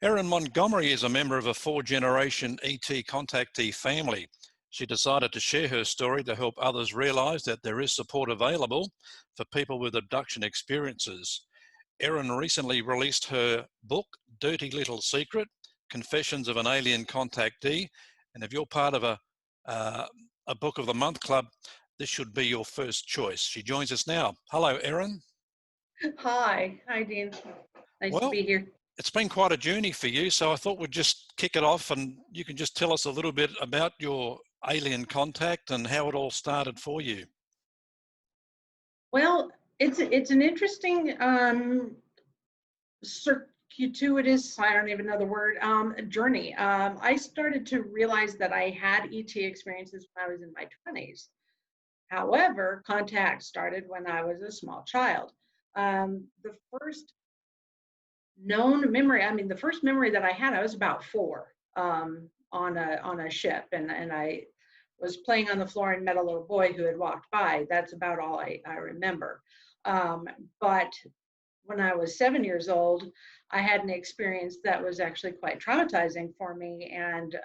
Erin Montgomery is a member of a four-generation ET contactee family. She decided to share her story to help others realise that there is support available for people with abduction experiences. Erin recently released her book, Dirty Little Secret, Confessions of an Alien Contactee. And if you're part of a Book of the Month club, this should be your first choice. She joins us now. Hello, Erin. Hi, Dean. Nice to Well, be here. it's been quite a journey for you, so I thought we'd just kick it off and you can just tell us a little bit about your alien contact and how it all started for you. Well, it's an interesting circuitous, I don't even know the word, journey. I started to realize that I had ET experiences when I was in my 20s. However, contact started when I was a small child. The first known memory, the first memory that I had, I was about 4, on a ship, and I was playing on the floor and met a little boy who had walked by. That's about all I remember. But when I was 7 years old, I had an experience that was actually quite traumatizing for me, and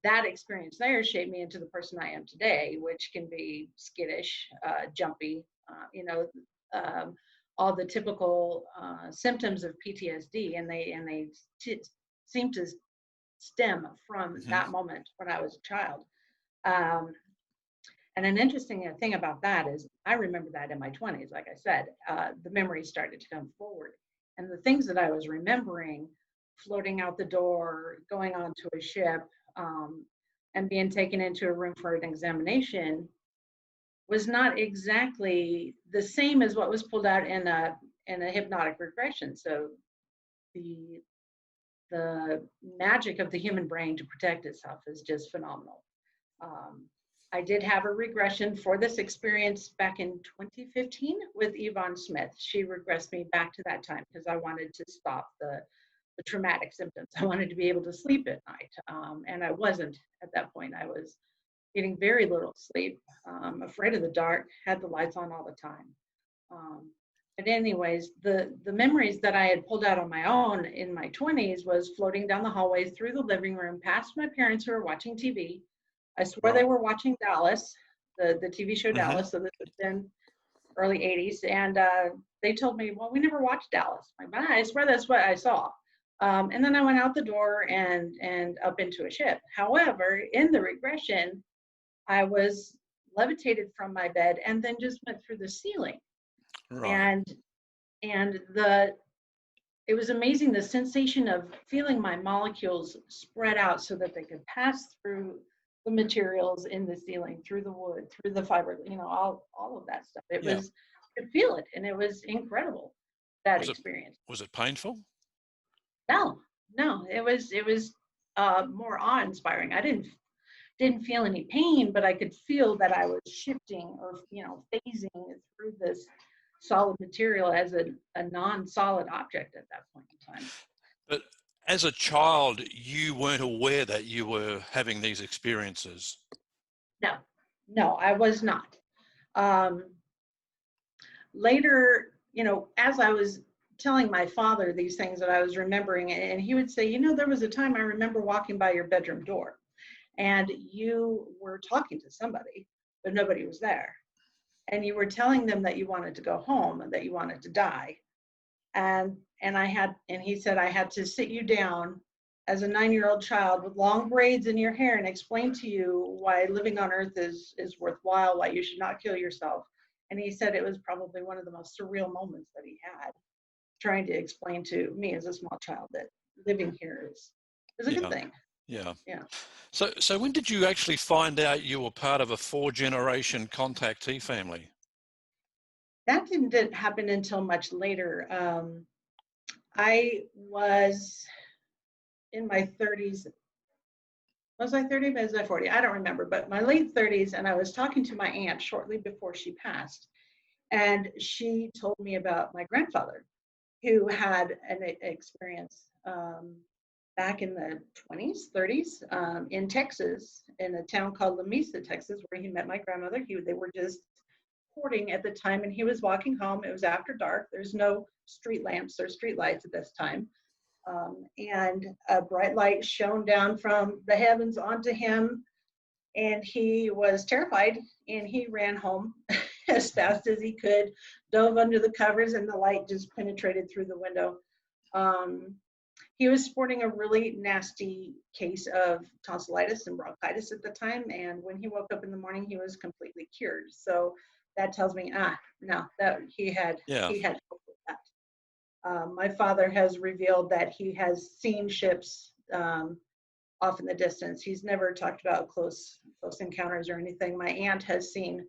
that experience there shaped me into the person I am today, which can be skittish, jumpy, all the typical symptoms of PTSD, and they seem to stem from that moment when I was a child. And an interesting thing about that is I remember that in my 20s, like I said, the memories started to come forward. And the things that I was remembering, floating out the door, going onto a ship, and being taken into a room for an examination, was not exactly the same as what was pulled out in a hypnotic regression. So the magic of the human brain to protect itself is just phenomenal. I did have a regression for this experience back in 2015 with Yvonne Smith. She regressed me back to that time because I wanted to stop the traumatic symptoms. I wanted to be able to sleep at night, and I wasn't at that point. I was getting very little sleep, afraid of the dark, had the lights on all the time. But anyways, the memories that I had pulled out on my own in my 20s was floating down the hallways through the living room past my parents who were watching TV. I swear they were watching Dallas, the TV show Dallas, so this was in early 80s. And they told me, well, we never watched Dallas. I'm like, I swear that's what I saw. And then I went out the door and up into a ship. However, in the regression, I was levitated from my bed and then just went through the ceiling. Right. And it was amazing, the sensation of feeling my molecules spread out so that they could pass through the materials in the ceiling, through the wood, through the fiber, all of that stuff. It was, I could feel it, and it was incredible, that experience. Was it painful? No, it was more awe-inspiring. I didn't feel any pain, but I could feel that I was shifting or phasing through this solid material as a non-solid object at that point in time. But as a child, you weren't aware that you were having these experiences? No, I was not. Later, as I was telling my father these things that I was remembering, and he would say, there was a time I remember walking by your bedroom door and you were talking to somebody, but nobody was there. And you were telling them that you wanted to go home and that you wanted to die. And he said, I had to sit you down as a 9-year-old child with long braids in your hair and explain to you why living on Earth is worthwhile, why you should not kill yourself. And he said it was probably one of the most surreal moments that he had, trying to explain to me as a small child that living here is a good thing. Yeah. Yeah. So when did you actually find out you were part of a 4-generation contactee family? That didn't happen until much later. I was in my 30s. Was I 30? Was I 40? I don't remember, but my late 30s, and I was talking to my aunt shortly before she passed, and she told me about my grandfather, who had an experience back in the 20s, 30s, in Texas, in a town called La Mesa, Texas, where he met my grandmother. They were just courting at the time, and he was walking home. It was after dark. There's no street lamps or street lights at this time. And a bright light shone down from the heavens onto him, and he was terrified, and he ran home as fast as he could, dove under the covers, and the light just penetrated through the window. He was sporting a really nasty case of tonsillitis and bronchitis at the time, and when he woke up in the morning, he was completely cured. So that tells me, no, that he had hope with that. My father has revealed that he has seen ships off in the distance. He's never talked about close encounters or anything. My aunt has seen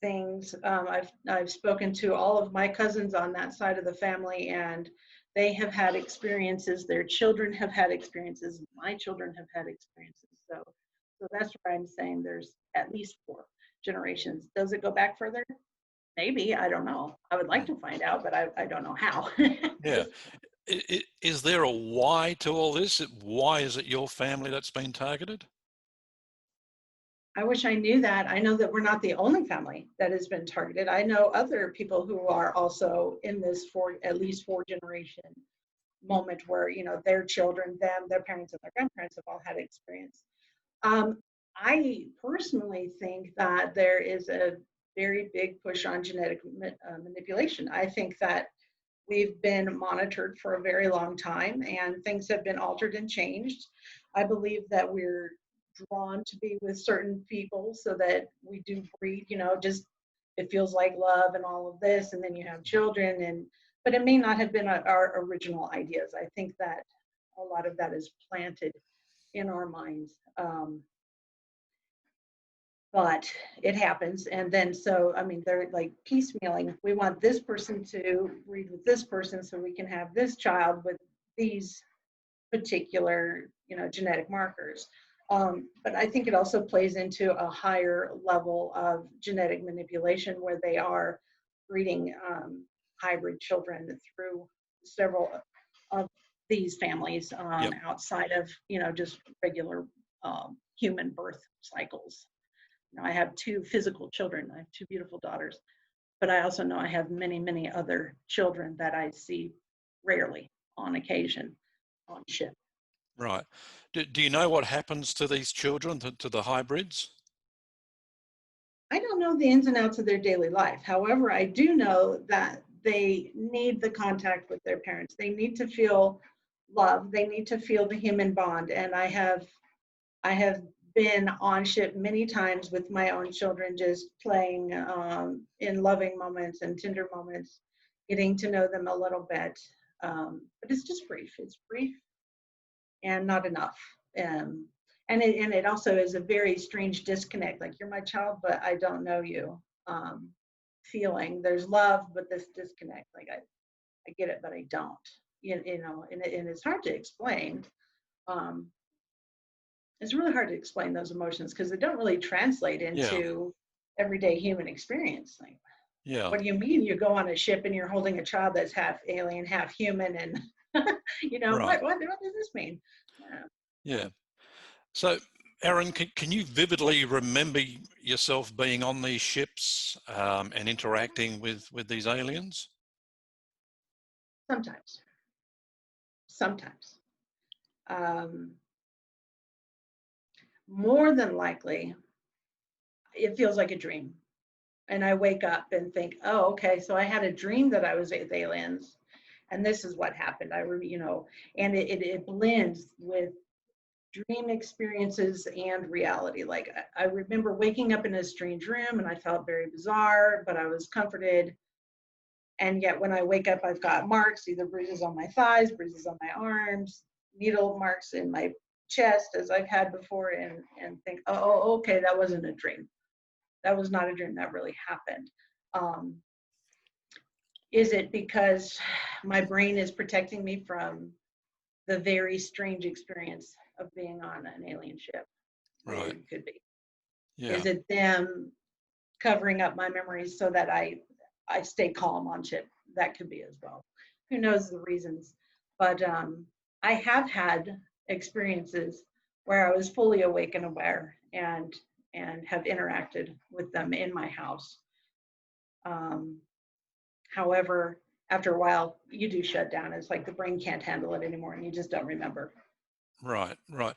things. I've spoken to all of my cousins on that side of the family, and they have had experiences. Their children have had experiences. My children have had experiences. So that's where I'm saying there's at least 4 generations. Does it go back further? Maybe. I don't know. I would like to find out, but I don't know how. Yeah. Is there a why to all this? Why is it your family that's been targeted? I wish I knew that. I know that we're not the only family that has been targeted. I know other people who are also in this at least 4 generation moment where, their children, their parents, and their grandparents have all had experience. I personally think that there is a very big push on genetic manipulation. I think that we've been monitored for a very long time, and things have been altered and changed. I believe that we're drawn to be with certain people so that we do breed, just it feels like love and all of this, and then you have children, but it may not have been our original ideas. I think that a lot of that is planted in our minds. But it happens, and then they're like piecemealing. We want this person to breed with this person so we can have this child with these particular, genetic markers. But I think it also plays into a higher level of genetic manipulation where they are breeding hybrid children through several of these families outside of, just regular human birth cycles. I have 2 physical children. I have 2 beautiful daughters, but I also know I have many, many other children that I see rarely, on occasion, on ship. Right. Do you know what happens to these children, to the hybrids? I don't know the ins and outs of their daily life. However, I do know that they need the contact with their parents. They need to feel love. They need to feel the human bond. And I have been on ship many times with my own children, just playing in loving moments and tender moments, getting to know them a little bit. But it's just brief. It's brief and not enough. And it also is a very strange disconnect. Like, you're my child, but I don't know you. Feeling there's love, but this disconnect. Like, I get it, but I don't. And it's hard to explain. It's really hard to explain those emotions because they don't really translate into everyday human experience. Like, what do you mean you go on a ship and you're holding a child that's half alien, half human, and Right. what does this mean? Yeah. So, Erin, can you vividly remember yourself being on these ships and interacting with these aliens? Sometimes. More than likely, it feels like a dream. And I wake up and think, oh, okay, so I had a dream that I was with aliens, and this is what happened. And it blends with dream experiences and reality. Like, I remember waking up in a strange room and I felt very bizarre, but I was comforted. And yet when I wake up, I've got marks, either bruises on my thighs, bruises on my arms, needle marks in my chest, as I've had before, and think, oh, okay, that wasn't a dream. That was not a dream. That really happened. Is it because my brain is protecting me from the very strange experience of being on an alien ship? Right. It could be. Yeah. Is it them covering up my memories so that I stay calm on ship? That could be as well. Who knows the reasons? But I have had experiences where I was fully awake and aware, and have interacted with them in my house. However, after a while, you do shut down. It's like the brain can't handle it anymore and you just don't remember. Right, right.